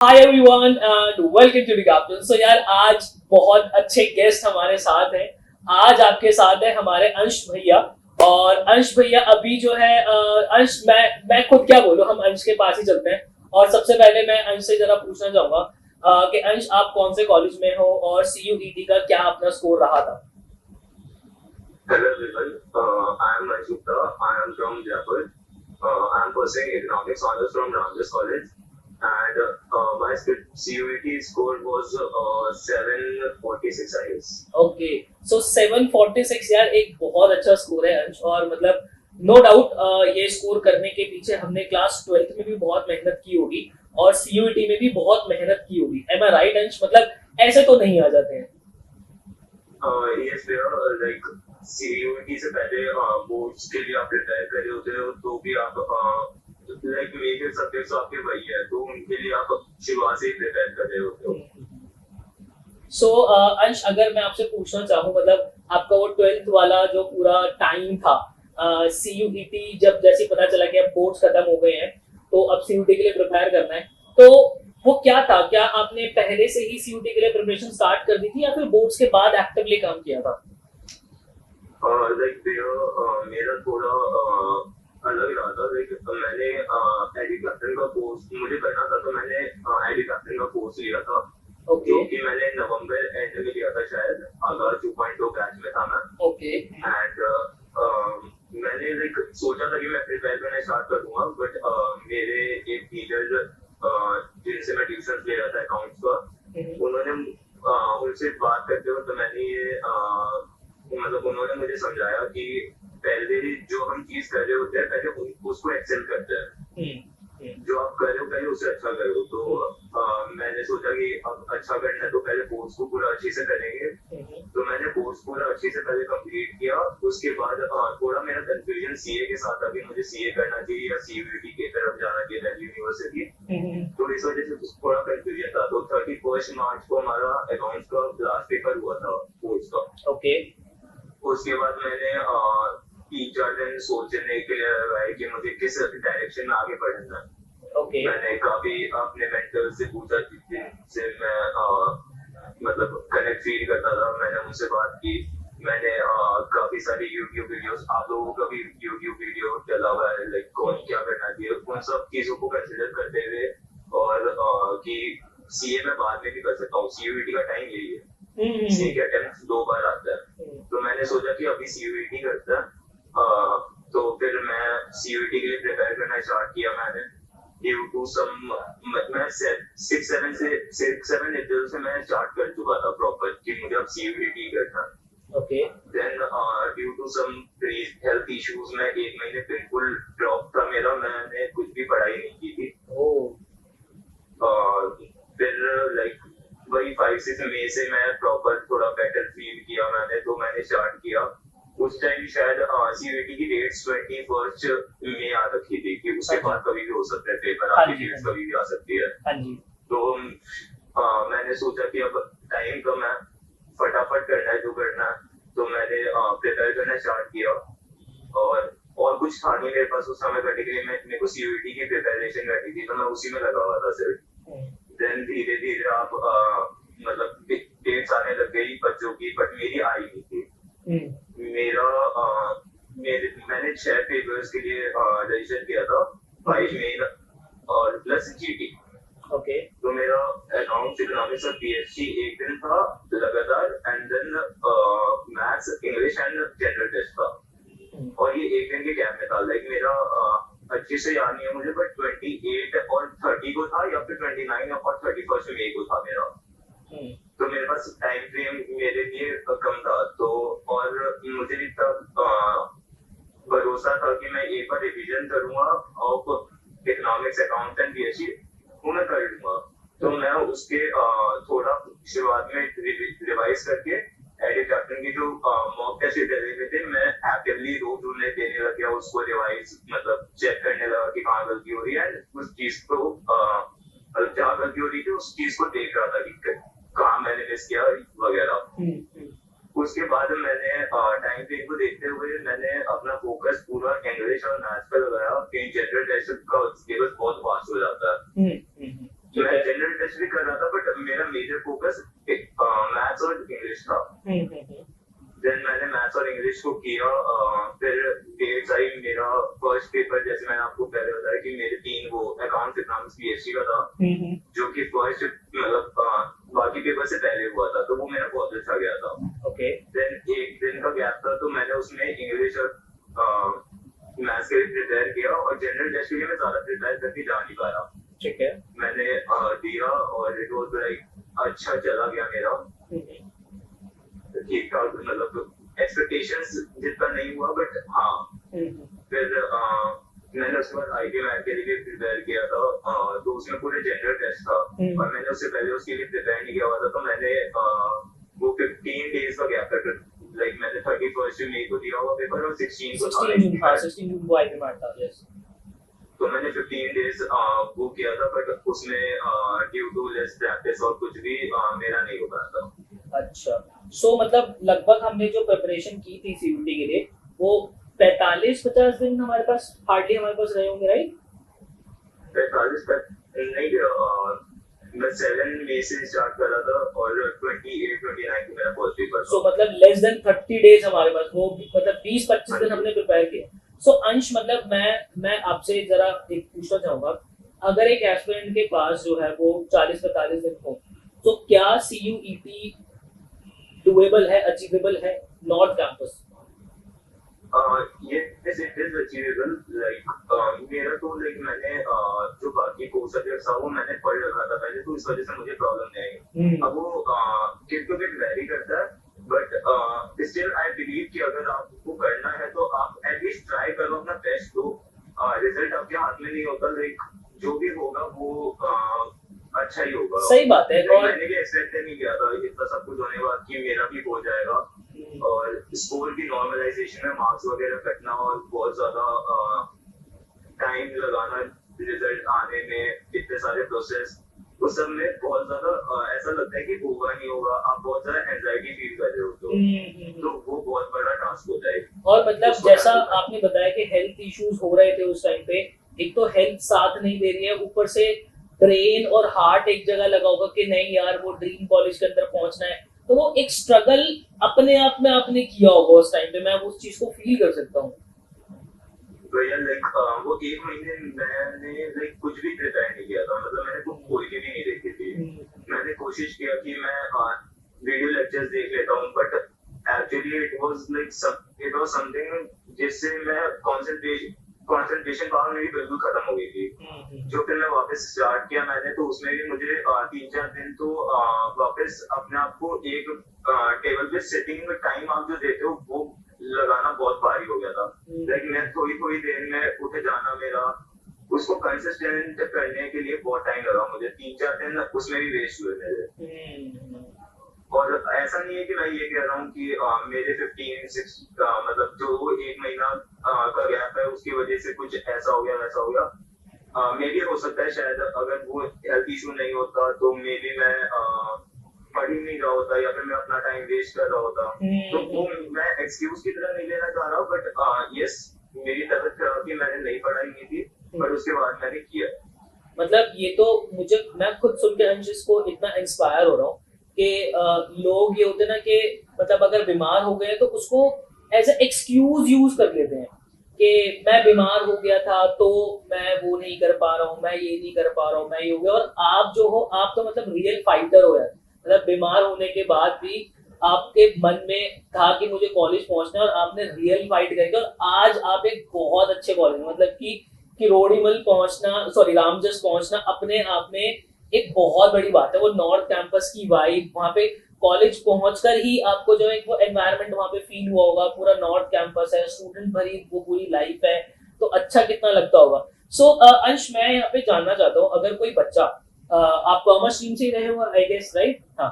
Hi everyone and welcome to the captain. So यार आज बहुत अच्छे गेस्ट हमारे साथ हैं। आज आपके साथ है हमारे अंश भैया। और अंश भैया अभी जो है अंश मैं खुद क्या बोलूं, हम अंश के पास ही चलते हैं। और सबसे पहले मैं अंश से जरा पूछना चाहूंगा कि अंश आप कौन से कॉलेज में हो और सीयूईटी का क्या अपना स्कोर रहा था। Hello everyone, I am Manish Gupta. I am from Jaipur. I am pursuing economics honors from Ramjas College, and my CUET score was 746, I guess. Okay, सो 746 यार एक बहुत अच्छा स्कोर है अंश। और मतलब नो डाउट ये स्कोर करने के पीछे हमने क्लास 12th में भी बहुत मेहनत की होगी और सीयूईटी में भी बहुत मेहनत की होगी। एम आई राइट अंश? मतलब ऐसे तो नहीं आ जाते हैं। Yes, like CUET से पहले बोर्ड्स के लिए आप प्रिपेयर कर रहे होते हो तो भी आप लाइक मेजर सब्जेक्ट्स आपके वही है तो उनके लिए आप शुरुआत से ही प्रिपेयर कर रहे होते हो। सो अंश अगर मैं आपसे पूछना चाहूँ, मतलब आपका वो 12th वाला जो पूरा टाइम था, सीयूईटी जब जैसे पता चला कि अब बोर्ड्स खत्म हो गए हैं तो अब सीयूईटी के लिए प्रिपेयर करना है, तो वो क्या था? क्या आपने पहले से ही सीयूईटी के लिए प्रिपरेशन स्टार्ट कर दी थी या फिर बोर्ड्स के बाद एक्टिवली काम किया था? लाइक मेरा थोड़ा अलग रहा था। लाइक मैंने एडी कैप्टन का कोर्स मुझे करना था तो मैंने एडी कैप्टन का कोर्स लिया था। ओके जो कि मैंने नवंबर एंड में लिया था, शायद अगर 2.2 बैच में था मैं। ओके एंड मैंने लाइक सोचा था कि मैं प्रिपेयर करना स्टार्ट कर दूंगा, बट मेरे एक टीचर जिनसे मैं ट्यूशन ले रहा था अकाउंट्स का, उन्होंने उनसे बात करते वक्त मैंने ये मतलब उन्होंने मुझे समझाया कि पहले जो हम चीज कर रहे होते हैं पहले उसको एक्सेल करते हैं। जो आप कर रहे हो पहले उसे अच्छा करो। तो मैंने सोचा कि अब अच्छा करना है तो पहले कोर्स को पूरा अच्छे से करेंगे। तो मैंने कोर्स पूरा अच्छे से पहले कंप्लीट किया। उसके बाद थोड़ा मेरा कंफ्यूजन सीए के साथ था कि मुझे सीए करना चाहिए या सीयूईटी की तरफ जाना चाहिए दिल्ली यूनिवर्सिटी। तो इस वजह से थोड़ा कंफ्यूजन था। तो 31 मार्च को हमारा अकाउंट्स का लास्ट पेपर हुआ था कोर्स का। ओके उसके बाद मैंने 3-4 दिन सोचने के लिए कि मुझे किस डायरेक्शन में आगे बढ़ना है। ओके मैंने काफी अपने मेंटर से पूछा जिनसे मैं मतलब कनेक्ट फील करता था। मैंने उनसे बात की। मैंने काफी सारी यूट्यूब वीडियोस, आप लोगों का भी यूट्यूब वीडियो डला हुआ है, लाइक कौन क्या करना चाहिए उन सब चीजों को कंसिडर करते हुए, और कि सीए में बाद में भी कर सकता हूँ, सीयूईटी का टाइम यही है। सीए के अटेम्प्ट 2 बार आता है। तो मैंने सोचा कि अभी सीयूईटी करता है। तो फिर मैं सीयूईटी के लिए प्रिपेयर करना स्टार्ट किया। मैंने ड्यू टू सम मैं 6-7 अप्रैल से मैं स्टार्ट कर चुका था प्रॉपर कि मुझे अब सीयूईटी करना। Okay then due to some health issues में 1 महीने बिल्कुल ड्रॉप था मेरा। मैंने कुछ भी पढ़ाई नहीं की थी। फिर लाइक वही 5-6 मई से मैं प्रॉपर थोड़ा बेटर फील किया मैंने, तो मैंने स्टार्ट किया। उस टाइम शायद सीयूईटी की डेट्स 21 में आ रखी थी कि उसके बाद कभी भी हो सकता है पेपर, आपकी डेट्स कभी भी आ सकती है। तो मैंने सोचा कि अब टाइम कम है, फटाफट करना है जो करना है। तो मैंने प्रिपेयर करना स्टार्ट किया। और कुछ था नहीं मेरे पास उस समय पर्टिकुलरली। मेरे को सीयूईटी की प्रिपरेशन करनी थी तो मैं उसी में लगा हुआ था सिर्फ। देन धीरे धीरे आप मतलब डेट्स आने लग गई बच्चों की, बट मेरी आई नहीं थी। मैंने 6 पेपर्स के लिए रजिस्टर किया था, 5 मेन और प्लस जीटी। ओके तो मेरा अकाउंट्स, इकोनॉमिक्स और पीएचडी एक दिन था लगातार, and then maths, English and general test था। और ये एक दिन के गैप में था। लाइक मेरा अच्छे से याद नहीं है मुझे, बट 28 और 30 को था या फिर 29 और 31 मई को था मेरा। तो मेरे पास टाइम फ्रेम मेरे लिए कम था। तो और मुझे भी तब भरोसा था कि मैं एक बार रिवीजन करूंगा और इकोनॉमिक्स, अकाउंट्स एंड पीएचडी वो मैं कर लूंगा। तो मैं उसके थोड़ा शुरुआत में रिवाइज करके एडी कैप्टन की जो मॉक टेस्ट डले हुए थे, मैं एक्टिवली रोज उन्हें देने लग गया, उसको रिवाइज मतलब चेक करने लगा कि कहाँ गलती हो रही है। उस चीज को क्या गलती हो रही थी उस चीज को देख रहा था कि कहाँ मैंने मिस किया वगैरह। उसके बाद मैंने टाइम फ्रेम को देखते हुए मैंने अपना फोकस पूरा इंग्लिश और मैथ्स पर लगाया। जनरल टेस्ट का सिलेबस बहुत फास्ट हो जाता है। मैं जनरल टेस्ट भी कर रहा था बट मेरा मेजर फोकस मैथ्स और इंग्लिश था। देन मैंने मैथ्स और इंग्लिश को किया। फिर डेट्स आई। मेरा फर्स्ट पेपर जैसे मैंने आपको पहले बताया कि मेरे 3 वो अकाउंट्स इकोनॉमिक्स पीएचडी का था, जो कि फर्स्ट मतलब बाकी पेपर से पहले हुआ था, तो वो मेरा बहुत अच्छा गया था। ओके। देन एक दिन का गैप था, तो मैंने उसमें इंग्लिश और मैथ्स के लिए प्रिपेयर किया, और जनरल टेस्ट के लिए मैं ज्यादा प्रिपेयर करके जा नहीं पाया। ठीक है। मैंने दिया और इट वाज लाइक अच्छा चला गया मेरा, ठीक ठाक, मतलब एक्सपेक्टेशंस जितना नहीं हुआ बट हाँ। फिर मैंने उसके बाद आईटी मैथ के लिए प्रिपेयर किया था, तो उसमें पूरे जनरल टेस्ट था, और मैंने उससे पहले उसके लिए प्रिपेयर नहीं किया हुआ था, तो मैंने वो 15 डेज का गैप रखा। लाइक मैंने 31 मई को दिया हुआ पेपर और 16 को था। 16 जून को आईटी मैथ था। यस। तो मैंने 15 डेज वो किया था, बट उसमें ड्यू टू लेस प्रैक्टिस और कुछ भी मेरा नहीं हो पाया था। अच्छा, सो मतलब लगभग हमने जो प्रिपरेशन की थी सीयूटी के लिए वो 45-50 दिन हमारे पास हार्डली हमारे पास रहे होंगे, राइट? 45 तक नहीं, मैं 7 मई से स्टार्ट कर रहा था और 28-29 को मेरा फर्स्ट पेपर था। सो मतलब लेस देन 30 डेज हमारे पास, वो मतलब 20-25 दिन हमने प्रिपेयर किया। सो अंश, मतलब मैं आपसे जरा एक पूछना चाहूंगा, अगर एक एस्पिरेंट के पास जो है वो 40-45 दिन हो, तो क्या सीयूईटी डुएबल है, अचीवेबल है north campus? yes, it is achievable. Like मेरा तो मैंने जो बाकी कोर्स सब्जेक्ट्स था वो मैंने पढ़ रखा था पहले, तो इस वजह से मुझे प्रॉब्लम नहीं आई। अब वो किट टू किट वेरी करता है, बट स्टिल आई बिलीव कि अगर आपको करना है तो आप एटलीस्ट ट्राई करो, अपना बेस्ट दो। रिजल्ट आपके हाथ में नहीं होता, लाइक जो भी होगा वो अच्छा ही होगा। सही बात है। और मैंने भी एक्सपेक्ट नहीं किया था इतना सब कुछ होने के बाद कि मेरा भी हो जाएगा, और स्कोर की नॉर्मलाइजेशन में मार्क्स वगैरह कटना और बहुत ज्यादा टाइम लगाना रिजल्ट आने में, इतने सारे प्रोसेस, उस सब में बहुत ज्यादा ऐसा लगता है कि होगा नहीं होगा, आप बहुत ज्यादा एंजाइटी फील कर रहे हो, तो वो बहुत बड़ा टास्क होता है। और मतलब जैसा आपने बताया कि हेल्थ इश्यूज हो रहे थे उस टाइम पे, एक तो हेल्थ साथ नहीं दे रही है, ऊपर से ब्रेन और हार्ट एक जगह लगा होगा कि नहीं यार वो ड्रीम कॉलेज के अंदर पहुंचना है, तो वो एक स्ट्रगल अपने आप में आपने किया होगा उस टाइम पे, मैं उस चीज को फील कर सकता हूँ। भैया लाइक वो 1 महीने मैंने लाइक कुछ भी प्रिपेयर नहीं किया था, मतलब मैंने कुछ खोल के भी नहीं देखी थी। मैंने कोशिश किया कि मैं वीडियो लेक्चर्स देख लेता हूँ, but actually it was something जिससे मैं कंसंट्रेशन पावर मेरी बिल्कुल खत्म हो गई थी। जो फिर मैं वापस स्टार्ट किया मैंने, तो उसमें भी मुझे 3-4 दिन तो वापस अपने आप को एक टेबल पे सिटिंग में टाइम आप जो देते हो वो लगाना बहुत भारी हो गया था। लाइक मैं थोड़ी देर में उठे जाना, मेरा उसको कंसिस्टेंट करने के लिए बहुत टाइम लगा मुझे, 3-4 दिन उसमें भी वेस्ट हुए मेरे। और ऐसा नहीं है कि मैं ये कह रहा हूँ कि मेरे 15-6 मतलब जो 1 महीना का गैप है उसकी वजह से कुछ ऐसा हो गया वैसा हो गया। मे भी हो सकता है, शायद अगर वो हेल्थ इशू नहीं होता तो मे भी मैं पढ़ ही नहीं रहा होता, या फिर मैं अपना टाइम वेस्ट कर रहा होता। तो वो मैं एक्सक्यूज की तरह नहीं लेना चाह रहा हूँ, बट यस, मेरी तबीयत खराब थी, मैंने नहीं पढ़ाई नहीं थी, पर उसके बाद मैंने किया। मतलब ये तो मुझे, मैं खुद सुन के अंश को इतना इंस्पायर हो रहा हूँ कि लोग ये होते हैं ना कि मतलब अगर बीमार हो गए तो उसको एज ए एक्सक्यूज यूज कर लेते हैं कि मैं बीमार हो गया था तो मैं वो नहीं कर पा रहा हूँ, मैं ये नहीं कर पा रहा हूँ, मैं ये हो गया। और आप जो हो, आप तो मतलब रियल फाइटर हो यार, मतलब बीमार होने के बाद भी आपके मन में था कि मुझे कॉलेज पहुंचना है, और आपने रियल फाइट करके, और आज आप एक बहुत अच्छे कॉलेज, मतलब कि रोडिमल पहुंचना, सॉरी रामजस पहुंचना अपने आप में एक बहुत बड़ी बात है। वो नॉर्थ कैंपस की वाइब, वहाँ पे कॉलेज पहुंचकर ही आपको जो एक वो एनवायरनमेंट वहाँ पे फील हुआ होगा, पूरा नॉर्थ कैंपस है, स्टूडेंट भरी वो पूरी लाइफ है, तो अच्छा कितना लगता होगा। सो अंश, मैं यहाँ पे जानना चाहता हूँ, अगर कोई बच्चा, आप कॉमर्स स्ट्रीम से ही रहे हो आई गेस, राइट? हाँ।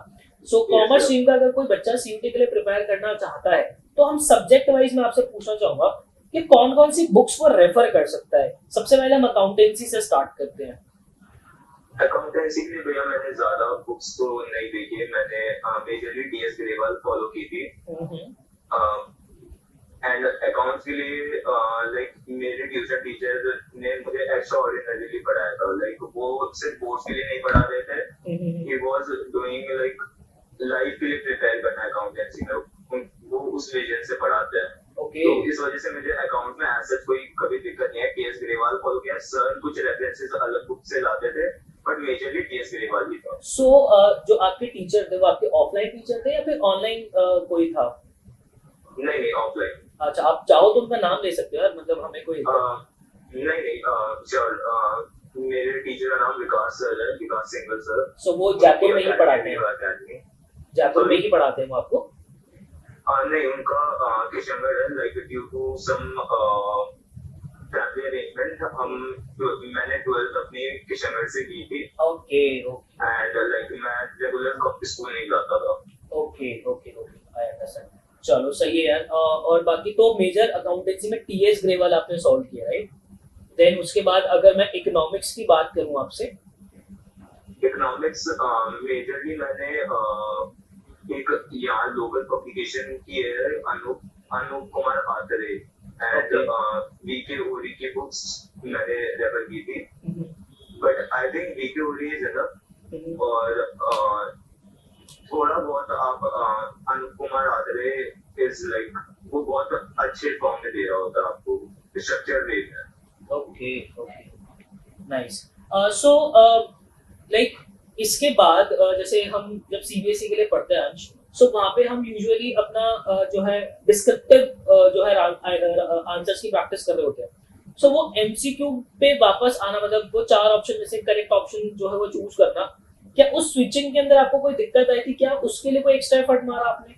सो कॉमर्स स्ट्रीम का अगर कोई बच्चा सीयूटी के लिए प्रिपेयर करना चाहता है, तो हम सब्जेक्ट वाइज में आपसे पूछना चाहूंगा कि कौन कौन सी बुक्स वो रेफर कर सकता है। सबसे पहले हम अकाउंटेंसी से स्टार्ट करते हैं। अकाउंटेंसी के लिए भैया मैंने ज्यादा बुक्स तो नहीं देखी है, मैंने मेजरली टीएस ग्रेवाल फॉलो की थी। एंड अकाउंट्स के लिए लाइक मेरे ट्यूशन टीचर ने मुझे एक्स्ट्रा ऑर्डिनरीली पढ़ाया था, लाइक वो सिर्फ बोर्ड्स के लिए नहीं पढ़ा रहे थे, he was doing like life के लिए प्रिपेयर करना है अकाउंटेंसी में, वो उस विजन से पढ़ाते हैं। ओके तो इस वजह से मुझे अकाउंट में एसेट कोई कभी दिक्कत नहीं है। टीएस ग्रेवाल फॉलो किया, सर कुछ रेफरेंसेस अलग बुक से लाते थे बट मेजरली टीएस ग्रेवाल ही था। सो जो आपके टीचर थे वो आपके ऑफलाइन टीचर थे या फिर ऑनलाइन कोई था? नहीं नहीं, ऑफलाइन। अच्छा, आप चाहो तो उनका नाम ले सकते हो यार, मतलब हमें कोई नहीं नहीं श्योर, मेरे टीचर का नाम विकास सर है, विकास सिंगल सर। सो वो जयपुर में ही पढ़ाते हैं? जयपुर में ही पढ़ाते हैं वो आपको? नहीं, उनका किशनगढ़ है, like due to some family arrangement मैंने 12th अपनी किशनगढ़ से की थी। ओके ओके एंड लाइक मैं रेगुलर स्कूल नहीं जाता था। Okay okay okay, I understand. चलो सही है यार। और बाकी तो मेजर अकाउंटेंसी में टीएस ग्रेवाल आपने सॉल्व किया, राइट? देन उसके बाद अगर मैं इकोनॉमिक्स की बात करूं आपसे, इकोनॉमिक्स मेजरली मैंने एक यहाँ लोकल पब्लिकेशन की है, अनूप कुमार आतरे एंड वीके ओरी की बुक्स मैंने रेफर की थी, बट आई थिंक वीके ओरी इज इनफ। और थोड़ा बहुत आप अनूप कुमार आतरे इज लाइक वो बहुत अच्छे फॉर्म में दे रहा होता है आपको, स्ट्रक्चर वे में। Okay okay, nice. So like इसके बाद जैसे हम जब सीबीएसई के लिए पढ़ते हैं अंश, सो वहाँ पे हम यूजुअली अपना जो है डिस्क्रिप्टिव जो है आंसर्स की प्रैक्टिस कर रहे होते हैं। सो वो एमसीक्यू पे वापस आना, मतलब वो 4 ऑप्शन में से करेक्ट ऑप्शन जो है वो चूज करना, क्या उस स्विचिंग के अंदर आपको कोई दिक्कत आई थी? क्या उसके लिए कोई एक्स्ट्रा एफर्ट मारा आपने?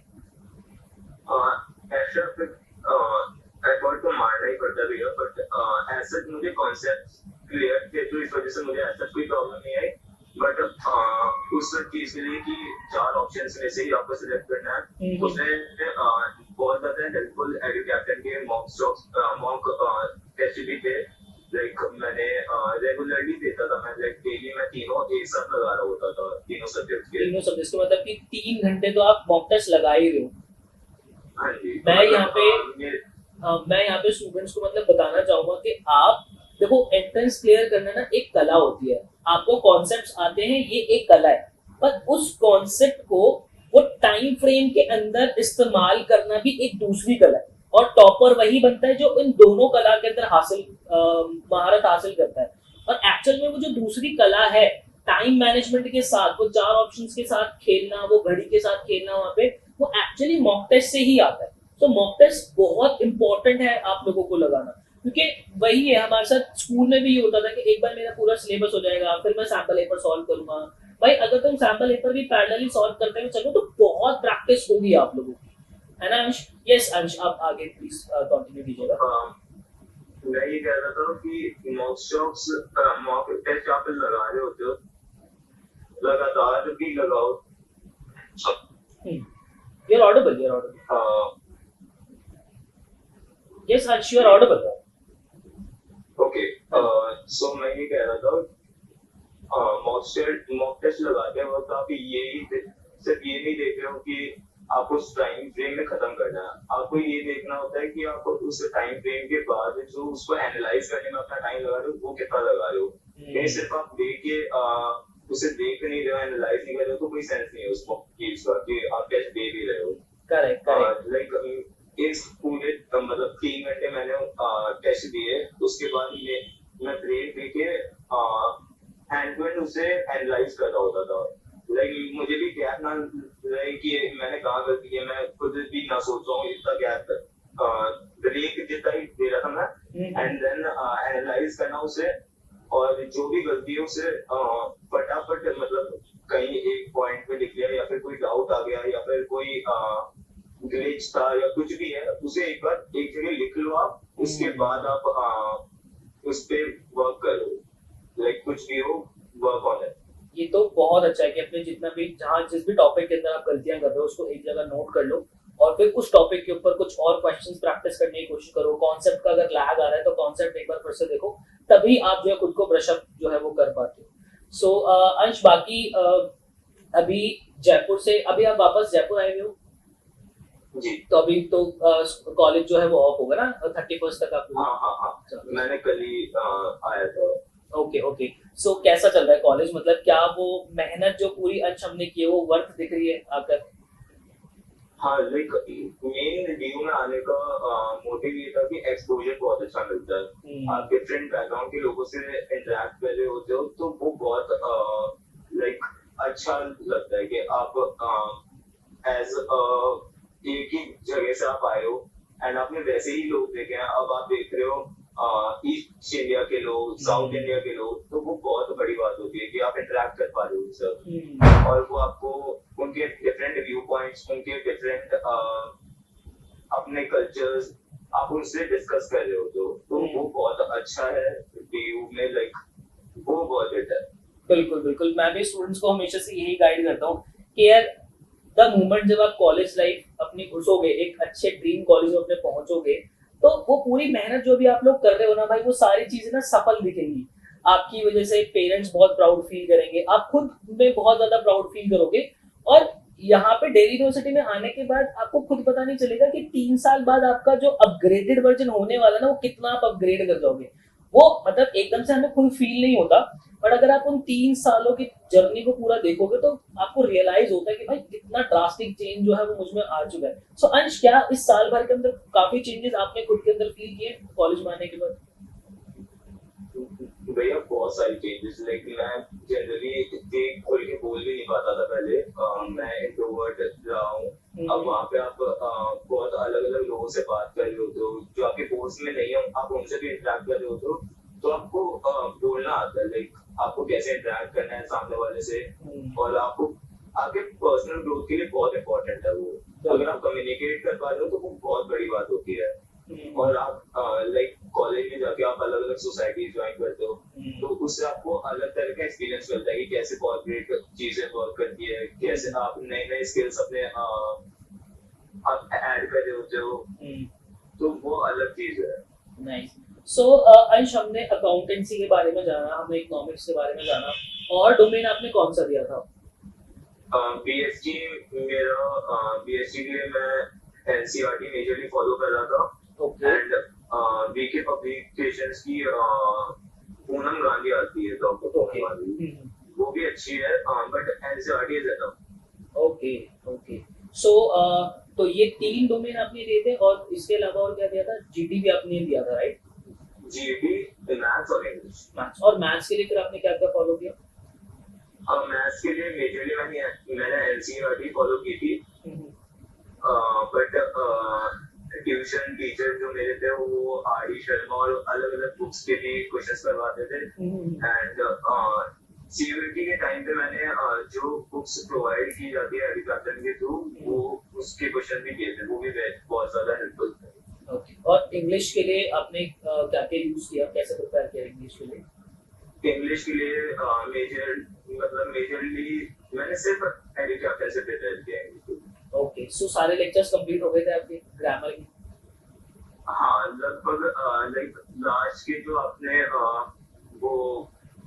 एफर्ट तो मारना ही पड़ता भैया, बट ऐसा मुझे कॉन्सेप्ट क्लियर थे तो इस वजह से मुझे ऐसा कोई प्रॉब्लम नहीं आई। बट उस चीज के लिए कि 4 ऑप्शंस में से ही आपको सिलेक्ट करना है, उसमें बहुत ज्यादा हेल्पफुल एडू कैप्टन के मॉक टेस्ट भी थे। लाइक मैंने रेगुलरली देता था, मैं लाइक डेली मैं तीनों एक साथ लगा रहा होता था, तीनों सब्जेक्ट के मतलब कि 3 घंटे तो आप मॉक टेस्ट लगा ही रहे हो। हाँ जी। मैं यहाँ पे स्टूडेंट्स को मतलब बताना चाहूंगा कि आप देखो, एंट्रेंस क्लियर करना ना एक कला होती है। आपको कॉन्सेप्ट्स आते हैं, ये एक कला है, पर उस कॉन्सेप्ट को वो टाइम फ्रेम के अंदर इस्तेमाल करना भी एक दूसरी कला है। और टॉपर वही बनता है जो इन दोनों कला के अंदर महारत हासिल करता है। और एक्चुअल में वो जो दूसरी कला है, टाइम मैनेजमेंट के साथ, वो 4 ऑप्शंस के साथ खेलना, वो घड़ी के साथ खेलना, वहां पे वो एक्चुअली मॉक टेस्ट से ही आता है। तो मॉक टेस्ट बहुत इंपॉर्टेंट है आप लोगों को लगाना, क्योंकि वही है हमारे साथ स्कूल में भी ये होता था कि एक बार मेरा पूरा सिलेबस हो जाएगा, फिर मैं सैंपल पेपर सॉल्व करूंगा। भाई अगर तुम सैंपल पेपर भी पैरेलली सॉल्व करते हुए चलो तो बहुत प्रैक्टिस होगी आप लोगों की, है ना अंश? यस अंश, आप आगे प्लीज कंटिन्यू कीजिएगा। मैं ये कह रहा था कि मॉक टेस्ट आप लगा रहे होते हो, लगातार भी लगाओ। You're audible. Yes अंश, you are audible. ओके, सो मैं ये कह रहा था मॉक टेस्ट लगाते वक्त आप सिर्फ ये नहीं देख रहे हो कि आपको उस टाइम फ्रेम में खत्म करना है, आपको ये देखना होता है कि आप उस टाइम फ्रेम के बाद जो उसको एनालाइज करने में अपना टाइम लगा रहे हो वो कितना लगा रहे हो। ये सिर्फ आप देख के उसे देख नहीं रहे हो, एनालाइज नहीं कर रहे हो, तो कोई सेंस नहीं है उसको कि आप टेस्ट दे भी रहे हो। करेक्ट। लाइक इस पूरे मतलब 3 घंटे मैंने टेस्ट दिए, उसके बाद मैं ब्रेक देके हैंड टू हैंड उसे एनालाइज कर रहा होता था। लाइक मुझे भी गैप ना रहे कि मैंने कहाँ गलती की, मैं खुद भी ना सोच रहा हूँ इतना गैप, ब्रेक जितना ही दे रहा था मैं, एंड देन एनालाइज करना उसे, और जो भी गलती है उसे फटाफट मतलब कहीं एक पॉइंट पे लिख लिया, या फिर कोई डाउट आ गया, या फिर कोई ग्लिच था या कुछ भी है, उसे एक जगह लिख लो आप, उसके बाद आप उस पे वर्क करो, लाइक कुछ भी हो वर्क ऑन इट। ये तो बहुत अच्छा है कि अपने जितना भी जिस भी टॉपिक के अंदर आप गलतियां कर रहे हो उसको एक जगह नोट कर लो, और फिर उस टॉपिक के ऊपर कुछ और क्वेश्चंस प्रैक्टिस करने की कोशिश करो। कॉन्सेप्ट का अगर लैग आ रहा है तो कॉन्सेप्ट एक बार फिर से देखो, तभी आप जो है खुद को ब्रश अप जो है वो कर पाते हो। सो अंश, बाकी अभी जयपुर से अभी आप वापस जयपुर आए हुए हो? जी। तो अभी तो कॉलेज जो है वो ऑफ होगा ना 31st तक आपको? हाँ, मैंने कल ही आया था। Okay okay. सो कैसा चल रहा है कॉलेज, मतलब क्या वो मेहनत जो पूरी अंश हमने की है वो वर्थ दिख रही है आकर? हाँ, लाइक मेन रिव्यू में आने का मोटिव ये था कि एक्सपोजर बहुत अच्छा मिलता है। आप डिफरेंट बैकग्राउंड के लोगों से इंटरेक्ट कर रहे होते हो तो वो बहुत लाइक अच्छा लगता है कि आप एज एक ही जगह से आप आए हो एंड आपने वैसे ही लोग देखे हैं। अब आप देख रहे हो ईस्ट इंडिया के लोग, साउथ इंडिया के लोग, तो वो बहुत बड़ी बात होती है कि आप इंटरेक्ट कर पा रहे हो उनसे और वो आपको उनके डिफरेंट व्यू पॉइंट्स, उनके डिफरेंट अपने कल्चर्स आप उनसे डिस्कस कर रहे हो तो वो बहुत अच्छा है व्यू में, लाइक वो बहुत बेटर है। बिल्कुल बिल्कुल, मैं भी स्टूडेंट्स को हमेशा से यही गाइड करता हूँ कि यार द मोमेंट जब आप कॉलेज लाइफ अपनी घुसोगे, एक अच्छे ड्रीम कॉलेज में अपने पहुंचोगे, तो वो पूरी मेहनत जो भी आप लोग कर रहे हो ना भाई, वो सारी चीजें ना सफल दिखेंगी। आपकी वजह से पेरेंट्स बहुत प्राउड फील करेंगे, आप खुद में बहुत ज्यादा प्राउड फील करोगे। और यहाँ पे दिल्ली यूनिवर्सिटी में आने के बाद आपको खुद पता नहीं चलेगा कि 3 साल बाद आपका जो अपग्रेडेड वर्जन होने वाला ना, वो कितना आप अपग्रेड कर जाओगे। वो मतलब एकदम से हमें खुद फील नहीं होता, बट अगर आप उन 3 सालों की जर्नी को पूरा देखोगे तो आपको रियलाइज होता है कि भाई कितना ड्रास्टिक चेंज जो है वो मुझ में आ चुका है। सो अंश, क्या इस साल भर के अंदर काफी चेंजेस आपने खुद के अंदर फील किए कॉलेज में आने के बाद? भैया बहुत सारी चेंजेस, लाइक मैं जनरली इतने खुल के बोल भी नहीं पाता था पहले। मैं इंट्रोवर्ट रहा हूँ। अब वहाँ पे आप बहुत अलग अलग लोगों से बात कर रहे होते हो जो आपके कोर्स में नहीं है, आप उनसे भी इंटरेक्ट कर रहे होते हो तो आपको बोलना आता है, लाइक आपको कैसे इंटरेक्ट करना है सामने वाले से। और आपको आपके पर्सनल ग्रोथ के लिए बहुत इंपॉर्टेंट है वो। अगर आप कम्युनिकेट कर पा रहे हो तो वो बहुत बड़ी बात होती है। और आप लाइक कॉलेज में जाके आप अलग अलग सोसाइटीज ज्वाइन करते हो तो उससे आपको अलग तरह का एक्सपीरियंस मिलता है कि कैसे कॉर्पोरेट चीजें वर्क करती है, कैसे आप नए नए स्किल्स अपने आप ऐड कर रहे होते हो, तो वो अलग चीज है। नाइस। सो अंश, हमने अकाउंटेंसी के बारे में जाना, हमने इकोनॉमिक्स के बारे में जाना, और डोमेन आपने कौन सा दिया था? बीएसटी मेरा बीएसटी के लिए मैं एनसीईआरटी मेजरली फॉलो कर रहा था। ओके एंड वीके पब्लिकेशंस की पूनम गांधी आती है, डॉक्टर पूनम गांधी, वो भी अच्छी है but NCERT is enough. Okay okay. So तो ये 3 डोमेन आपने दिए थे, और इसके अलावा और क्या दिया था? जीडी भी आपने दिया था, राइट? जीडी, मैथ्स और इंग्लिश। मैथ्स, और मैथ्स के लिए फिर आपने क्या क्या फॉलो किया? मैथ्स के लिए मेजरली मैंने एनसीईआरटी फॉलो की थी बट ट्यूशन टीचर जो मेरे थे वो आर डी शर्मा और अलग अलग बुक्स के लिए क्वेश्चंस करवाते थे। एंड सीयूईटी के टाइम पे मैंने जो बुक्स प्रोवाइड की जाती है एडुकेशन के थ्रू, वो उसके क्वेश्चन भी किए थे, वो भी बहुत ज्यादा हेल्पफुल थे। ओके, और इंग्लिश के लिए आपने क्या क्या यूज किया, कैसे प्रिपेयर किया इंग्लिश के लिए? इंग्लिश के लिए मेजरली मैंने सिर्फ एडुकेशन से प्रिपेयर किया। ओके, सो सारे लेक्चर्स कंप्लीट हो गए थे आपके ग्रामर के? हाँ, लगभग लाइक लास्ट के जो आपने वो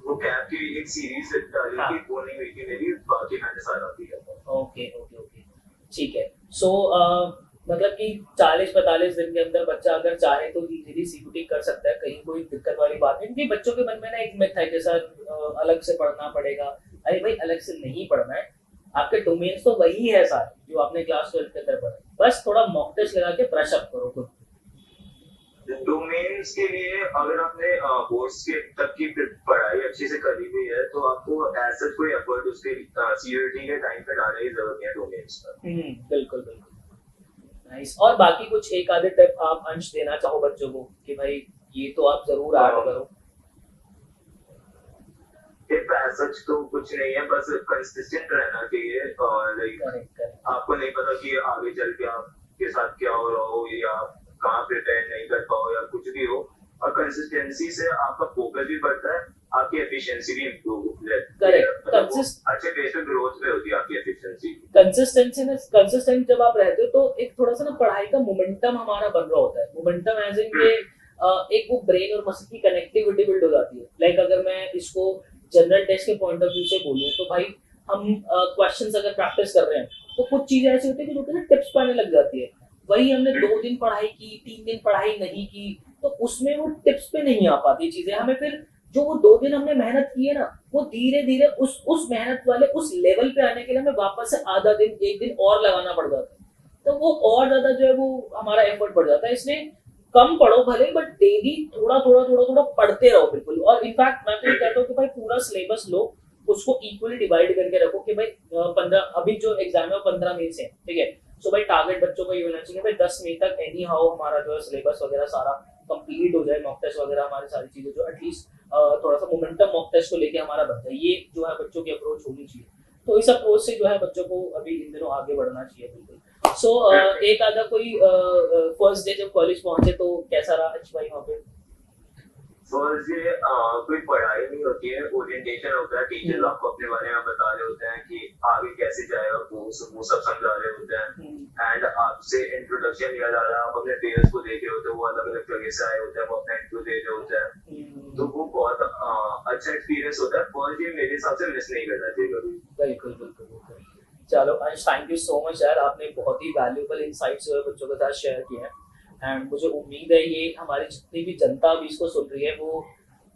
वो कैप की एक सीरीज डाली थी, वो नहीं हुई थी मेरी, बाकी मैंने सारा किया था। ओके ओके ओके, ठीक है। सो मतलब कि 40-45 दिन के अंदर बच्चा अगर चाहे तो इजीली सीयूटी कर सकता है, कहीं कोई दिक्कत वाली बात नहीं। क्योंकि बच्चों के मन में ना एक मिथ है कि सर अलग से पढ़ना पड़ेगा। अरे भाई, अलग से नहीं पढ़ना है, आपके डोमेन्स तो वही है सारे जो आपने क्लास 12 के अंदर पढ़े, बस थोड़ा मॉक टेस्ट लगा के ब्रश अप करो खुद। डोमेन्स के लिए अगर आपने बोर्ड्स के तक की पढ़ाई अच्छे से करी हुई है तो आपको ऐसा कोई एफर्ट उसके सीयूईटी के टाइम पे डालने की जरूरत नहीं है डोमेन्स पर। बिल्कुल बिल्कुल। नाइस। और बाकी कुछ एक आधे टिप आप अंश देना चाहो बच्चों को कि भाई ये तो आप जरूर ऐड करो? सच तो कुछ नहीं है, बस कंसिस्टेंट रहना चाहिए। लाइक आपको नहीं पता कि आगे चल के आपके साथ क्या हो रहा हो या आप कहाँ प्रिपेयर नहीं कर पाओ या कुछ भी हो, और कंसिस्टेंसी से आपका फोकस भी बढ़ता है, आपकी एफिशिएंसी भी इम्प्रूव होती है। करेक्ट। अच्छे बेस पे ग्रोथ पे होती है आपकी एफिशिएंसी। कंसिस्टेंसी में कंसिस्टेंट जब आप रहते हो तो एक थोड़ा सा ना पढ़ाई का मोमेंटम हमारा बन रहा होता है। मोमेंटम एज इन के एक वो ब्रेन और मसल की कनेक्टिविटी बिल्ड हो जाती है। लाइक अगर मैं इसको जनरल टेस्ट के पॉइंट ऑफ व्यू से बोलूं तो भाई हम क्वेश्चंस अगर प्रैक्टिस कर रहे हैं तो कुछ चीजें ऐसी होती है कि जो कि ना टिप्स पे आने लग जाती है। वही हमने 2 दिन पढ़ाई की, 3 दिन पढ़ाई नहीं की, तो उसमें वो टिप्स पे नहीं आ पाती चीजें। हमें फिर जो वो 2 दिन हमने मेहनत की है ना, वो धीरे धीरे उस मेहनत वाले उस लेवल पे आने के लिए हमें वापस से आधा दिन 1 दिन और लगाना पड़ जाता है। तो वो और ज्यादा जो है वो हमारा एफर्ट बढ़ जाता है। इसलिए कम पढ़ो भले, बट डेली थोड़ा थोड़ा थोड़ा थोड़ा पढ़ते रहो बिल्कुल। और इनफैक्ट मैं तो ये कहता हूँ कि भाई पूरा सिलेबस लो, उसको इक्वली डिवाइड करके रखो कि भाई 15, अभी जो एग्जाम है वो 15 मई से है, ठीक है। सो भाई टारगेट बच्चों का ये होना चाहिए भाई 10 मई तक एनी हाउ हमारा जो है सिलेबस वगैरह सारा कंप्लीट हो जाए, मॉक टेस्ट वगैरह हमारी सारी चीजें जो एटलीस्ट थोड़ा सा मोमेंटम मॉक टेस्ट को लेके हमारा बन जाए। ये जो है बच्चों की अप्रोच होनी चाहिए। तो इस अप्रोच से जो है बच्चों को अभी इन दिनों आगे बढ़ना चाहिए बिल्कुल। सो एक आधा कोई फर्स्ट डे जब कॉलेज पहुंचे तो कैसा रहा अच्छा भाई वहाँ पे? फर्स्ट डे कोई पढ़ाई नहीं होती है, ओरिएंटेशन होता है, टीचर्स आपको अपने बारे में बता रहे होते हैं कि आगे कैसे जाएगा, वो सब समझा रहे होते हैं। एंड आपसे इंट्रोडक्शन लिया जा रहा है, आप अपने पेयर्स को देख रहे होते हैं, वो अलग अलग जगह से आए होते हैं, वो अपना इंटरव्यू दे रहे होते हैं। तो वो बहुत अच्छा एक्सपीरियंस होता है। फर्स्ट डे मेरे हिसाब से मिस नहीं करना चाहिए कभी। बिल्कुल बिल्कुल बिल्कुल। चलो अंश, थैंक यू सो मच यार, आपने बहुत ही वैल्यूएबल इनसाइट्स जो है बच्चों के साथ शेयर किए हैं। एंड मुझे उम्मीद है ये हमारी जितनी भी जनता अभी इसको सुन रही है वो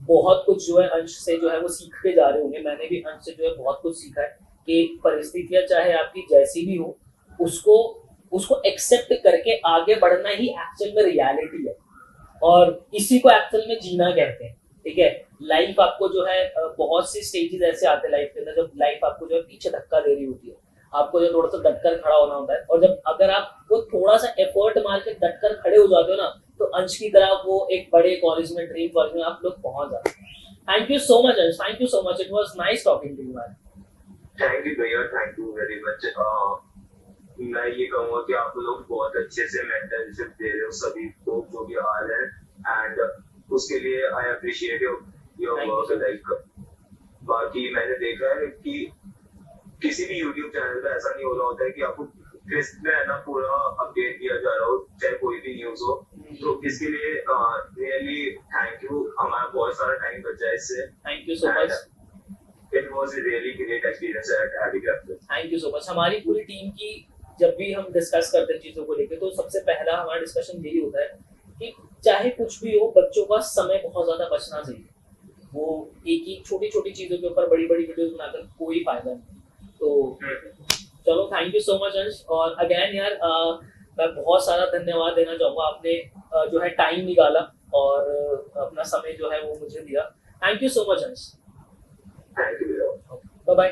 बहुत कुछ जो है अंश से जो है वो सीख के जा रहे होंगे। मैंने भी अंश से जो है बहुत कुछ सीखा है कि परिस्थितियां चाहे आपकी जैसी भी हो, उसको उसको एक्सेप्ट करके आगे बढ़ना ही एक्चुअल में रियलिटी है, और इसी को एक्चुअल में जीना कहते हैं, ठीक है। लाइफ आपको जो है बहुत सी स्टेजेस ऐसे आते हैं लाइफ के अंदर जब लाइफ आपको जो है पीछे धक्का दे रही होती है, आपको जो थोड़ा सा डटकर खड़ा होना होता है। और जब अगर आप वो थोड़ा सा एफर्ट मार के डटकर खड़े हो जाते हो ना, तो अंश की तरह वो एक बड़े कॉलेज में, ड्रीम कॉलेज में आप लोग पहुंच जाते हैं। Thank you so much Ansh, thank you so much, it was nice talking to you man. Thank you भैया, थैंक यू वेरी मच। मैं ये कहूंगा कि आप लोग बहुत अच्छे से मेंटरशिप दे रहे हो सभी को जो भी आ रहे हैं, एंड उसके लिए I appreciate your work. Like बाकी मैंने देखा है कि किसी भी यूट्यूब चैनल पे ऐसा नहीं हो रहा होता है कि आपको क्रिस्प में है ना पूरा अपडेट दिया जा रहा हो, चाहे कोई भी न्यूज हो। तो इसके लिए रियली थैंक यू, हमारा बहुत सारा टाइम बचा है इससे। Thank you so much, it was really great experience eight habit. Thank you so much. हमारी पूरी टीम की जब भी हम डिस्कस करते हैं चीज़ों को लेकर, तो सबसे पहला हमारा डिस्कशन यही होता है कि चाहे कुछ भी हो, बच्चों का समय बहुत ज़्यादा बचना चाहिए। वो एक ही छोटी छोटी चीज़ों के ऊपर बड़ी बड़ी वीडियोस बनाकर कोई फायदा नहीं। तो चलो थैंक यू सो मच अंश। और अगेन यार मैं बहुत सारा धन्यवाद देना चाहूँगा, आपने जो है टाइम निकाला और अपना समय जो है वो मुझे दिया। Thank you so much Ansh. Thank you.